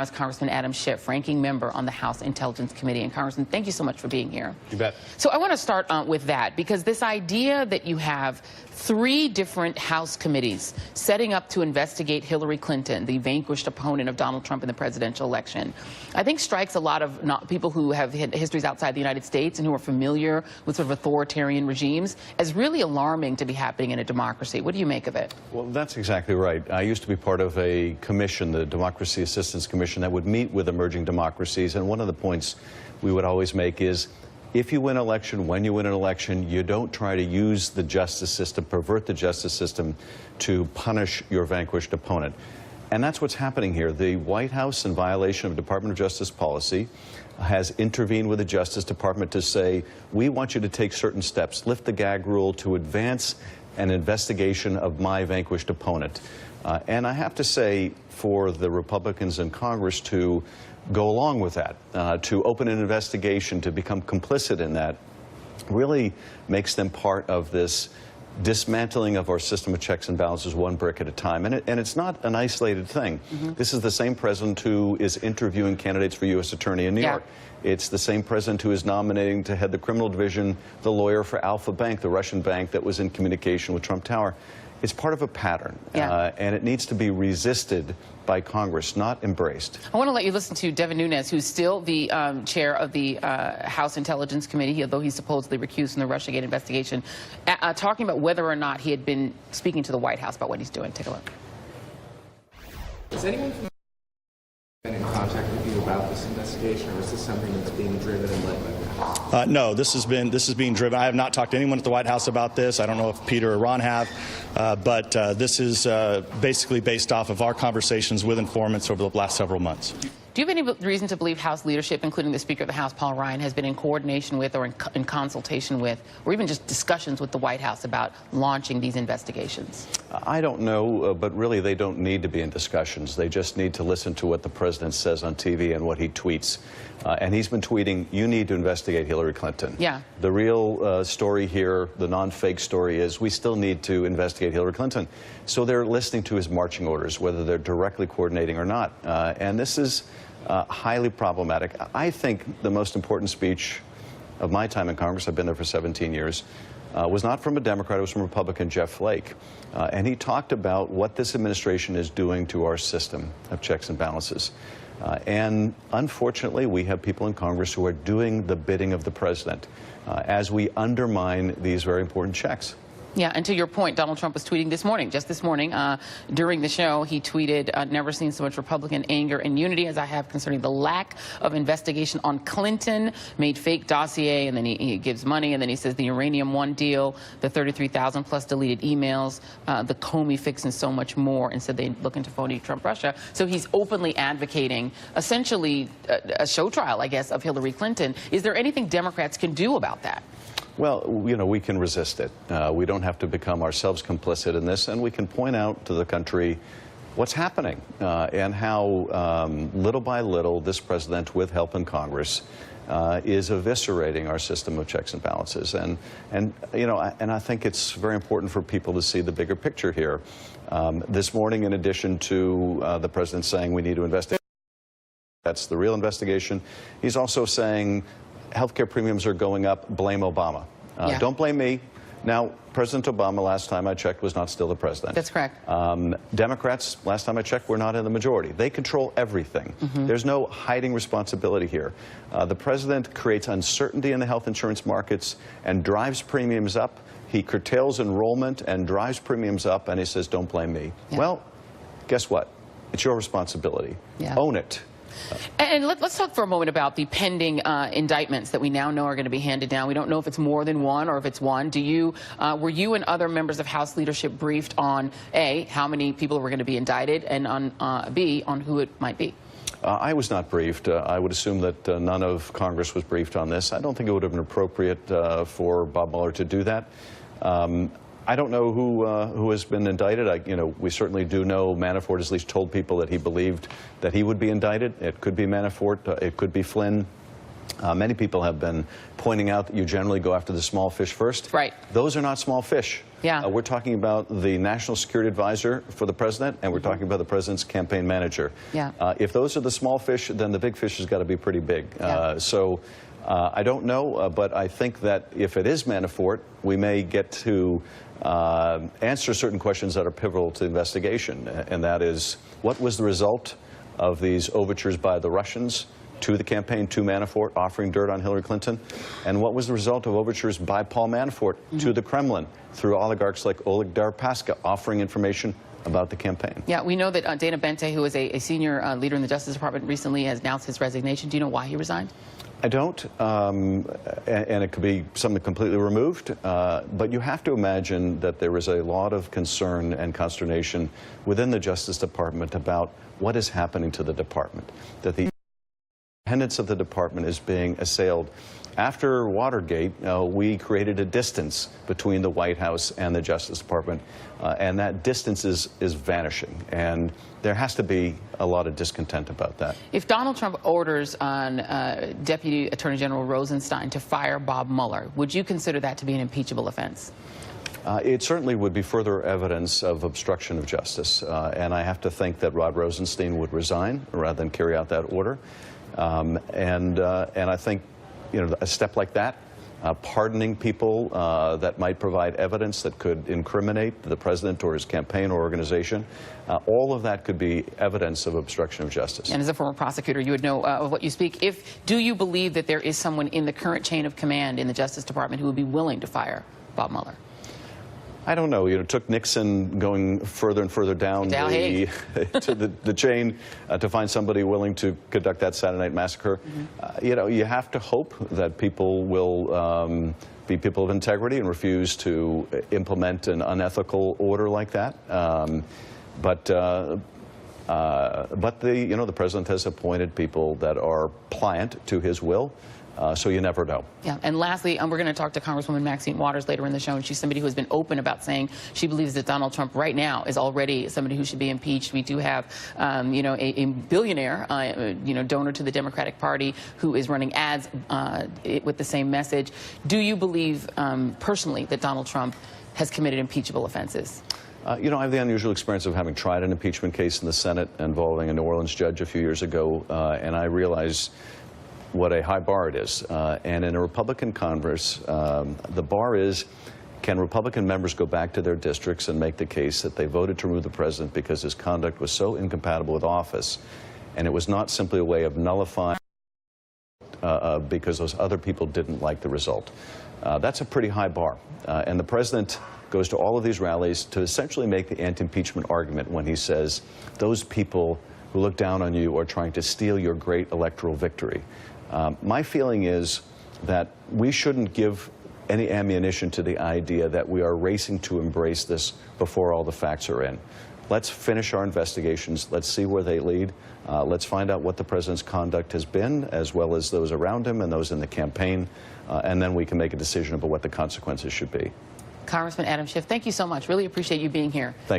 Now is Congressman Adam Schiff, ranking member on the House Intelligence Committee. And Congressman, thank you so much for being here. You bet. So I want to start with that, because this idea that you have 3 different House committees setting up to investigate Hillary Clinton, the vanquished opponent of Donald Trump in the presidential election, I think strikes a lot of people who have histories outside the United States and who are familiar with sort of authoritarian regimes as really alarming to be happening in a democracy. What do you make of it? Well, that's exactly right. I used to be part of a commission, the Democracy Assistance Commission, that would meet with emerging democracies, and one of the points we would always make is, if you win an election, when you win an election, you don't try to use the justice system, pervert the justice system to punish your vanquished opponent. And that's what's happening here. The White House, in violation of Department of Justice policy, has intervened with the Justice Department to say, we want you to take certain steps, lift the gag rule to advance an investigation of my vanquished opponent. And I have to say, for the Republicans in Congress to go along with that, to open an investigation, to become complicit in that, really makes them part of this dismantling of our system of checks and balances, one brick at a time. And it's not an isolated thing. This is the same president who is interviewing candidates for U.S. Attorney in New York. It's the same president who is nominating to head the criminal division the lawyer for Alpha Bank, the Russian bank that was in communication with Trump Tower. It's part of a pattern, and it needs to be resisted by Congress, not embraced. I want to let you listen to Devin Nunes, who's still the chair of the House Intelligence Committee, although he's supposedly recused in the Russiagate investigation, talking about whether or not he had been speaking to the White House about what he's doing. Take a look. Has anyone been in contact with you about this investigation, or is this something that's being driven and led by the House? No, this is being driven. I have not talked to anyone at the White House about this. I don't know if Peter or Ron have, but this is basically based off of our conversations with informants over the last several months. Do you have any reason to believe House leadership, including the Speaker of the House, Paul Ryan, has been in coordination with or in consultation with, or even just discussions with the White House about launching these investigations? I don't know, but really they don't need to be in discussions. They just need to listen to what the president says on TV and what he tweets. And he's been tweeting, you need to investigate Hillary Clinton. Yeah. The real story here, the non-fake story, is we still need to investigate Hillary Clinton. So they're listening to his marching orders, whether they're directly coordinating or not. And this is highly problematic. I think the most important speech of my time in Congress, I've been there for 17 years, was not from a Democrat, it was from Republican Jeff Flake. And he talked about what this administration is doing to our system of checks and balances. And unfortunately, we have people in Congress who are doing the bidding of the president as we undermine these very important checks. Yeah, and to your point, Donald Trump was tweeting this morning, just this morning, during the show, he tweeted, never seen so much Republican anger and unity as I have concerning the lack of investigation on Clinton, made fake dossier, and then he gives money, and then he says the Uranium One deal, the 33,000 plus deleted emails, the Comey fix, and so much more, and said they look into phony Trump Russia. So he's openly advocating essentially a show trial, I guess, of Hillary Clinton. Is there anything Democrats can do about that? Well, you know, we can resist it. We don't have to become ourselves complicit in this, and we can point out to the country what's happening and how little by little this president, with help in Congress, is eviscerating our system of checks and balances. And you know, I think it's very important for people to see the bigger picture here. This morning, in addition to the president saying we need to investigate, that's the real investigation, he's also saying healthcare premiums are going up, blame Obama. Don't blame me. Now, President Obama, last time I checked, was not still the president. That's correct. Democrats, last time I checked, were not in the majority. They control everything. There's no hiding responsibility here. The president creates uncertainty in the health insurance markets and drives premiums up. He curtails enrollment and drives premiums up, and he says, don't blame me. Well, guess what? It's your responsibility. Own it. And let's talk for a moment about the pending indictments that we now know are going to be handed down. We don't know if it's more than one or if it's one. Were you and other members of House leadership briefed on, A, how many people were going to be indicted, and on B, on who it might be? I was not briefed. I would assume that none of Congress was briefed on this. I don't think it would have been appropriate for Bob Mueller to do that. I don't know who has been indicted. You know, we certainly do know Manafort has at least told people that he believed that he would be indicted. It could be Manafort. It could be Flynn. Many people have been pointing out that you generally go after the small fish first. Right. Those are not small fish. Yeah. We're talking about the National Security Advisor for the president, and we're talking about the president's campaign manager. Yeah. If those are the small fish, then the big fish has got to be pretty big. Yeah. I don't know, but I think that if it is Manafort, we may get to answer certain questions that are pivotal to the investigation, and that is, what was the result of these overtures by the Russians to the campaign, to Manafort, offering dirt on Hillary Clinton? And what was the result of overtures by Paul Manafort to the Kremlin through oligarchs like Oleg Deripaska, offering information about the campaign? Yeah, we know that Dana Bente, who is a senior leader in the Justice Department, recently has announced his resignation. Do you know why he resigned? I don't, and it could be something completely removed, but you have to imagine that there is a lot of concern and consternation within the Justice Department about what is happening to the department, that the independence of the department is being assailed. After Watergate, we created a distance between the White House and the Justice Department, and that distance is vanishing, and there has to be a lot of discontent about that. If Donald Trump orders on Deputy Attorney General Rosenstein to fire Bob Mueller, would you consider that to be an impeachable offense? It certainly would be further evidence of obstruction of justice, and I have to think that Rod Rosenstein would resign rather than carry out that order. And I think, you know, a step like that, pardoning people that might provide evidence that could incriminate the president or his campaign or organization, all of that could be evidence of obstruction of justice. And as a former prosecutor, you would know of what you speak. Do you believe that there is someone in the current chain of command in the Justice Department who would be willing to fire Bob Mueller? I don't know. You know, it took Nixon going further and further down the chain to find somebody willing to conduct that Saturday Night Massacre. You know, you have to hope that people will be people of integrity and refuse to implement an unethical order like that. But the president has appointed people that are pliant to his will. So you never know. Yeah, and lastly, we're going to talk to Congresswoman Maxine Waters later in the show, and she's somebody who has been open about saying she believes that Donald Trump right now is already somebody who should be impeached. We do have, you know, a billionaire, you know, donor to the Democratic Party who is running ads with the same message. Do you believe personally that Donald Trump has committed impeachable offenses? You know, I have the unusual experience of having tried an impeachment case in the Senate involving a New Orleans judge a few years ago, and I realize what a high bar it is. And in a Republican Congress, the bar is, can Republican members go back to their districts and make the case that they voted to remove the president because his conduct was so incompatible with office, and it was not simply a way of nullifying because those other people didn't like the result. That's a pretty high bar. And the president goes to all of these rallies to essentially make the anti-impeachment argument when he says those people who look down on you are trying to steal your great electoral victory. My feeling is that we shouldn't give any ammunition to the idea that we are racing to embrace this before all the facts are in. Let's finish our investigations. Let's see where they lead. Let's find out what the president's conduct has been, as well as those around him and those in the campaign, and then we can make a decision about what the consequences should be. Congressman Adam Schiff, thank you so much. Really appreciate you being here. Thank you.